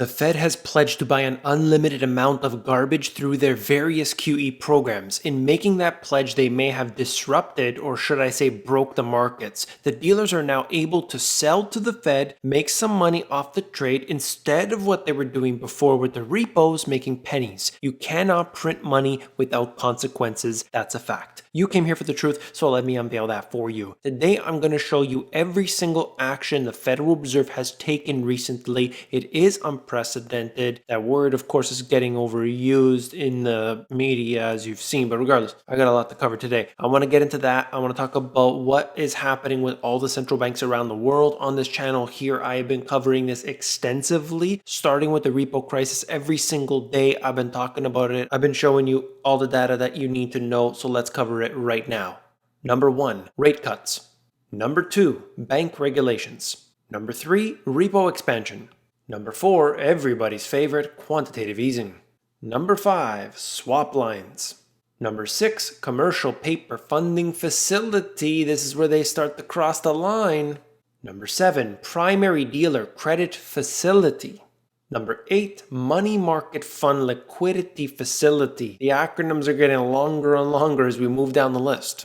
The Fed has pledged to buy an unlimited amount of garbage through their various QE programs. In making that pledge, they may have disrupted, or should I say broke the markets. The dealers are now able to sell to the Fed, make some money off the trade instead of what they were doing before with the repos making pennies. You cannot print money without consequences. That's a fact. You came here for the truth, so let me unveil that for you. Today, I'm going to show you every single action the Federal Reserve has taken recently. It is unprecedented. That word, of course, is getting overused in the media, as you've seen, but regardless, I got a lot to cover today. I want to get into that. I want to talk about what is happening with all the central banks around the world. On this channel here, I have been covering this extensively, starting with the repo crisis every single day. I've been talking about it. I've been showing you all the data that you need to know, so let's cover it right now. Number 1, rate cuts. Number 2, bank regulations. Number 3, repo expansion. Number 4, everybody's favorite, quantitative easing. Number 5, swap lines. Number 6, commercial paper funding facility. This is where they start to cross the line. Number 7, primary dealer credit facility. Number 8, money market fund liquidity facility. The acronyms are getting longer and longer as we move down the list.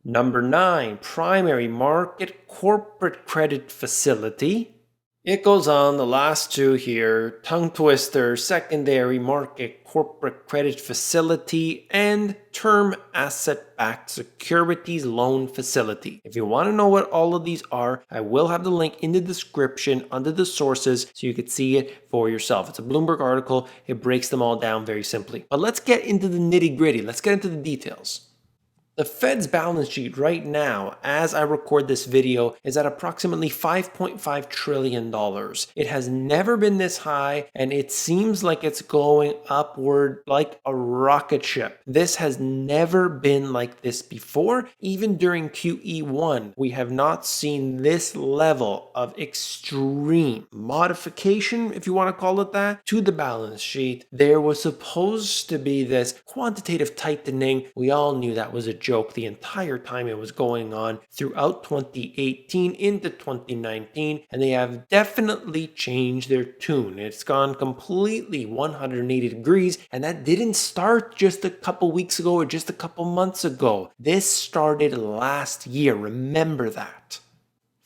Number 9, primary market corporate credit facility. It goes on, the last two here, tongue twister, secondary market corporate credit facility, and term asset-backed securities loan facility. If you want to know what all of these are, I will have the link in the description under the sources so you can see it for yourself. It's a Bloomberg article. It breaks them all down very simply. But let's get into the nitty-gritty. Let's get into the details. The Fed's balance sheet right now, as I record this video, is at approximately $5.5 trillion. It has never been this high, and it seems like it's going upward like a rocket ship. This has never been like this before. Even during QE1, we have not seen this level of extreme modification, if you want to call it that, to the balance sheet. There was supposed to be this quantitative tightening. We all knew that was a joke the entire time it was going on throughout 2018 into 2019, and they have definitely changed their tune. It's gone completely 180 degrees, and that didn't start just a couple weeks ago or just a couple months ago. This started last year. Remember that.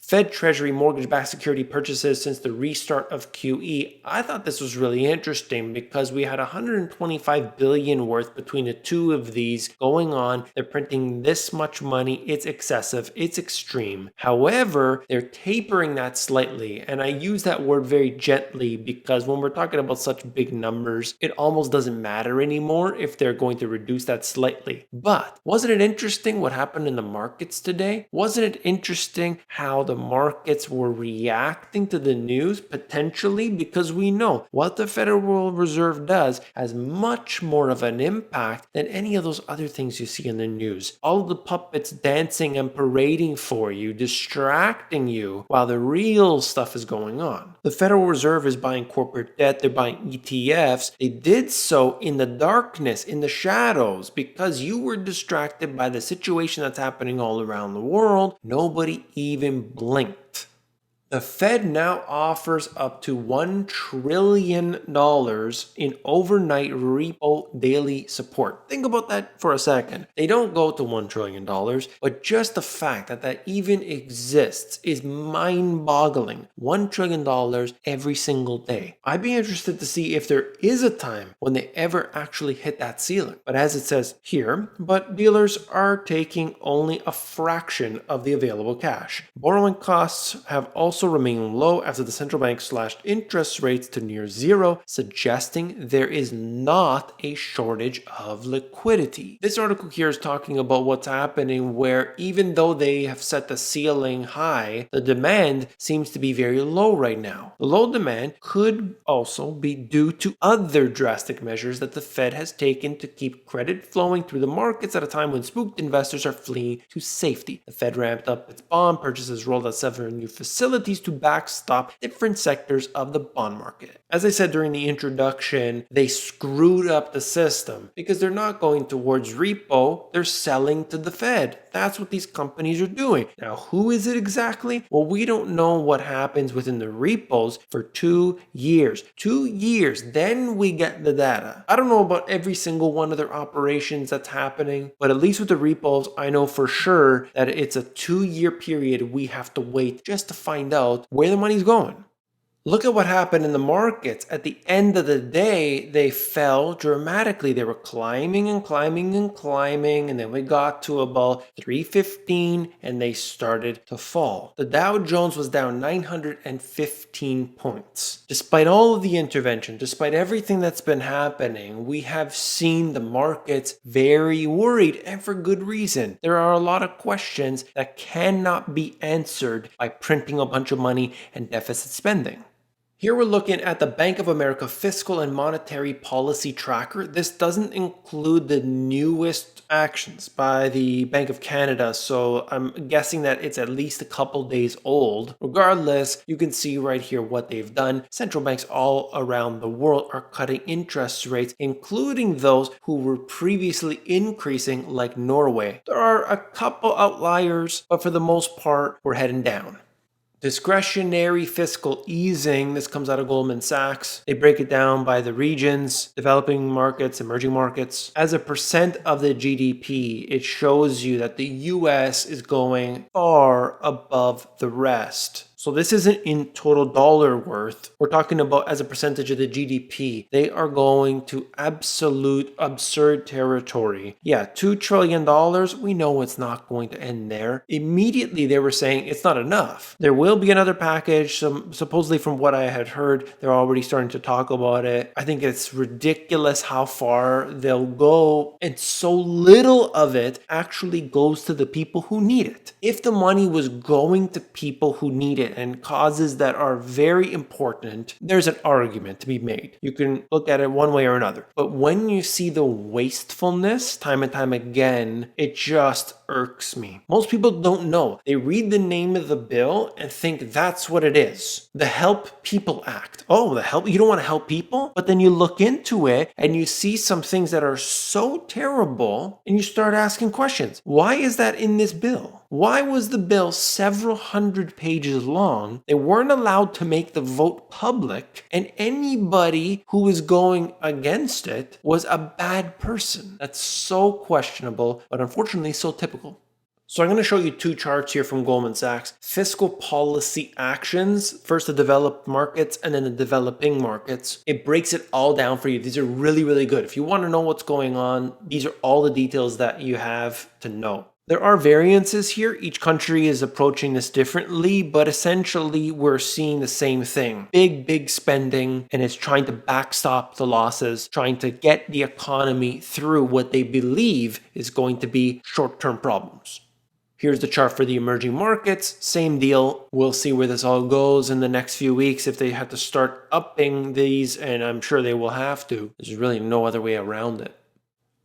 Fed Treasury mortgage-backed security purchases since the restart of QE. I thought this was really interesting because we had $125 billion worth between the two of these going on. They're printing this much money. It's excessive. It's extreme. However, they're tapering that slightly, and I use that word very gently because when we're talking about such big numbers, it almost doesn't matter anymore if they're going to reduce that slightly. But wasn't it interesting what happened in the markets today? Wasn't it interesting how the markets were reacting to the news potentially, because we know what the Federal Reserve does has much more of an impact than any of those other things you see in the news. All of the puppets dancing and parading for you, distracting you while the real stuff is going on. The Federal Reserve is buying corporate debt, they're buying ETFs. They did so in the darkness, in the shadows, because you were distracted by the situation that's happening all around the world. Nobody even blinked. The Fed now offers up to $1 trillion in overnight repo daily support. Think about that for a second. They don't go to $1 trillion, but just the fact that that even exists is mind-boggling. $1 trillion every single day. I'd be interested to see if there is a time when they ever actually hit that ceiling. But as it says here, but dealers are taking only a fraction of the available cash. Borrowing costs have also remained low after the central bank slashed interest rates to near zero, suggesting there is not a shortage of liquidity. This article here is talking about what's happening where even though they have set the ceiling high, the demand seems to be very low right now. The low demand could also be due to other drastic measures that the Fed has taken to keep credit flowing through the markets at a time when spooked investors are fleeing to safety. The Fed ramped up its bond purchases, rolled out several new facilities securities to backstop different sectors of the bond market. As I said during the introduction, they screwed up the system because they're not going towards repo, they're selling to the Fed. That's what these companies are doing. Now, who is it exactly? Well, we don't know what happens within the repos for 2 years. 2 years, then we get the data. I don't know about every single one of their operations that's happening, but at least with the repos, I know for sure that it's a 2-year period we have to wait just to find out where the money's going. Look at what happened in the markets. At the end of the day, they fell dramatically. They were climbing and climbing and climbing, and then we got to about 315 and they started to fall. The Dow Jones was down 915 points. Despite all of the intervention, despite everything that's been happening, we have seen the markets very worried, and for good reason. There are a lot of questions that cannot be answered by printing a bunch of money and deficit spending. Here we're looking at the Bank of America Fiscal and Monetary Policy Tracker. This doesn't include the newest actions by the Bank of Canada, so I'm guessing that it's at least a couple days old. Regardless, you can see right here what they've done. Central banks all around the world are cutting interest rates, including those who were previously increasing, like Norway. There are a couple outliers, but for the most part, we're heading down. Discretionary fiscal easing, this comes out of Goldman Sachs. They break it down by the regions, developing markets, emerging markets. As a percent of the GDP, it shows you that the US is going far above the rest. So this isn't in total dollar worth. We're talking about as a percentage of the GDP. They are going to absolute absurd territory. Yeah, $2 trillion, we know it's not going to end there. Immediately they were saying it's not enough. There will be another package. Supposedly from what I had heard, they're already starting to talk about it. I think it's ridiculous how far they'll go, and so little of it actually goes to the people who need it. If the money was going to people who need it and causes that are very important, there's an argument to be made. You can look at it one way or another. But when you see the wastefulness time and time again, it just irks me. Most people don't know. They read the name of the bill and think that's what it is. The Help People Act. Oh, you don't want to help people? But then you look into it and you see some things that are so terrible and you start asking questions. Why is that in this bill? Why was the bill several hundred pages long? They weren't allowed to make the vote public, and anybody who was going against it was a bad person. That's so questionable, but unfortunately so typical. So I'm going to show you 2 charts here from Goldman Sachs. Fiscal policy actions, first the developed markets and then the developing markets. It breaks it all down for you. These are really, really good. If you want to know what's going on, these are all the details that you have to know. There are variances here. Each country is approaching this differently, but essentially we're seeing the same thing. Big spending, and it's trying to backstop the losses, trying to get the economy through what they believe is going to be short-term problems. Here's the chart for the emerging markets. Same deal. We'll see where this all goes in the next few weeks if they have to start upping these, and I'm sure they will have to. There's really no other way around it.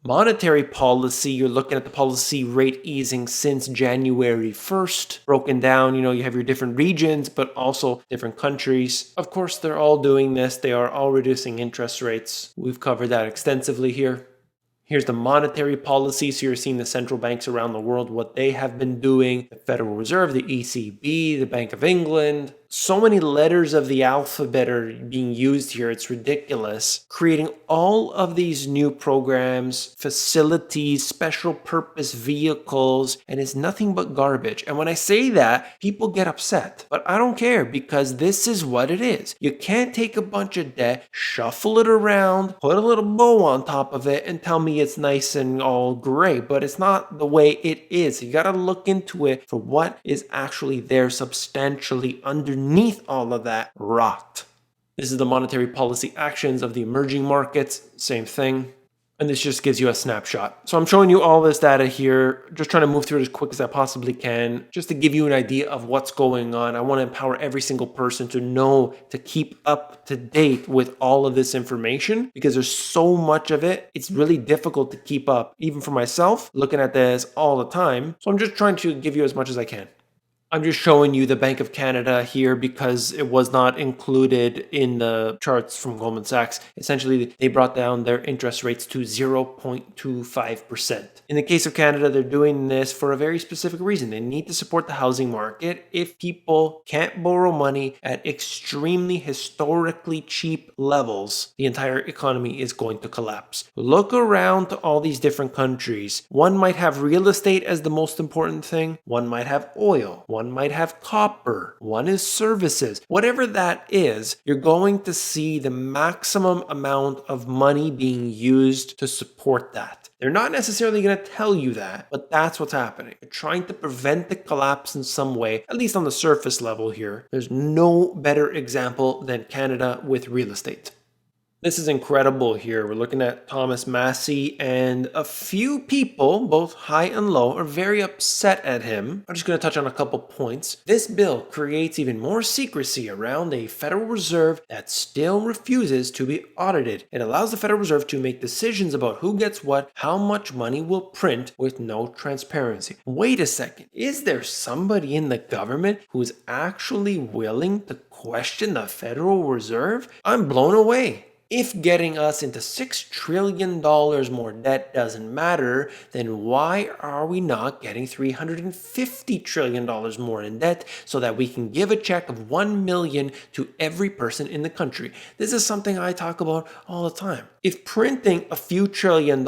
Monetary policy, you're looking at the policy rate easing since January 1st. Broken down, you have your different regions, but also different countries. Of course, they're all doing this. They are all reducing interest rates. We've covered that extensively here. Here's the monetary policy. So you're seeing the central banks around the world, what they have been doing. The Federal Reserve, the ECB, the Bank of England. So many letters of the alphabet are being used here. It's ridiculous. Creating all of these new programs, facilities, special purpose vehicles, and it's nothing but garbage. And when I say that, people get upset. But I don't care, because this is what it is. You can't take a bunch of debt, shuffle it around, put a little bow on top of it, and tell me it's nice and all great. But it's not the way it is. You got to look into it for what is actually there substantially underneath all of that rot. This is the monetary policy actions of the emerging markets. Same thing. And this just gives you a snapshot. So I'm showing you all this data here, just trying to move through it as quick as I possibly can, just to give you an idea of what's going on. I want to empower every single person to know, to keep up to date with all of this information, because there's so much of it. It's really difficult to keep up, even for myself, looking at this all the time. So I'm just trying to give you as much as I can. I'm just showing you the Bank of Canada here because it was not included in the charts from Goldman Sachs. Essentially, they brought down their interest rates to 0.25%. In the case of Canada, they're doing this for a very specific reason. They need to support the housing market. If people can't borrow money at extremely historically cheap levels, the entire economy is going to collapse. Look around to all these different countries. One might have real estate as the most important thing. One might have oil. One might have copper. One is services. Whatever that is, you're going to see the maximum amount of money being used to support that. They're not necessarily going to tell you that, but that's what's happening. They're trying to prevent the collapse in some way, at least on the surface level here. There's no better example than Canada with real estate. This is incredible here. We're looking at Thomas Massey, and a few people, both high and low, are very upset at him. I'm just going to touch on a couple points. This bill creates even more secrecy around a Federal Reserve that still refuses to be audited. It allows the Federal Reserve to make decisions about who gets what, how much money will print with no transparency. Wait a second. Is there somebody in the government who's actually willing to question the Federal Reserve? I'm blown away. If getting us into $6 trillion more debt doesn't matter, then why are we not getting $350 trillion more in debt so that we can give a check of $1 million to every person in the country? This is something I talk about all the time. If printing a few $1 trillion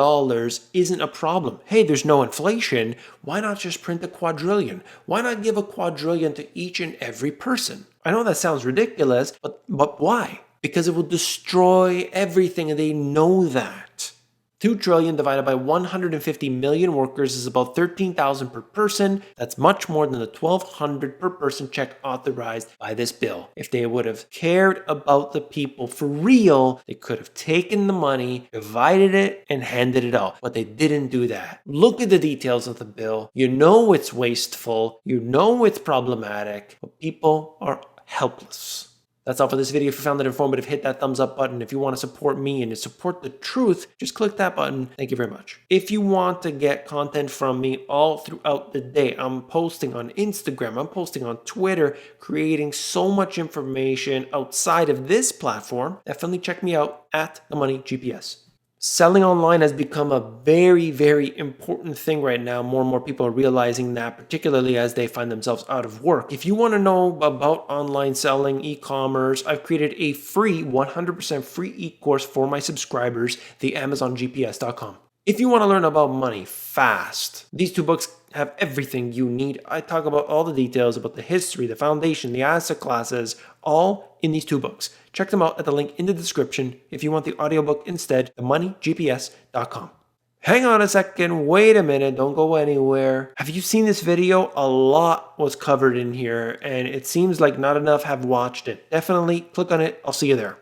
isn't a problem, hey, there's no inflation, why not just print a quadrillion? Why not give a quadrillion to each and every person? I know that sounds ridiculous, but why? Because it will destroy everything, and they know that. 2 trillion divided by 150 million workers is about 13,000 per person. That's much more than the 1,200 per person check authorized by this bill. If they would have cared about the people for real, they could have taken the money, divided it, and handed it out. But they didn't do that. Look at the details of the bill. You know it's wasteful. You know it's problematic. But people are helpless. That's all for this video. If you found it informative, hit that thumbs up button. If you want to support me and to support the truth, just click that button. Thank you very much. If you want to get content from me all throughout the day, I'm posting on Instagram, I'm posting on Twitter, creating so much information outside of this platform. Definitely check me out at The Money GPS. Selling online has become a very, very important thing right now. More and more people are realizing that, particularly as they find themselves out of work. If you want to know about online selling, e-commerce, I've created a free, 100% free e-course for my subscribers, theamazongps.com. If you want to learn about money fast, these two books have everything you need. I talk about all the details about the history, the foundation, the asset classes, all in these two books. Check them out at the link in the description. If you want the audiobook instead, themoneygps.com. Hang on a second, wait a minute, don't go anywhere. Have you seen this video? A lot was covered in here, and it seems like not enough have watched it. Definitely click on it. I'll see you there.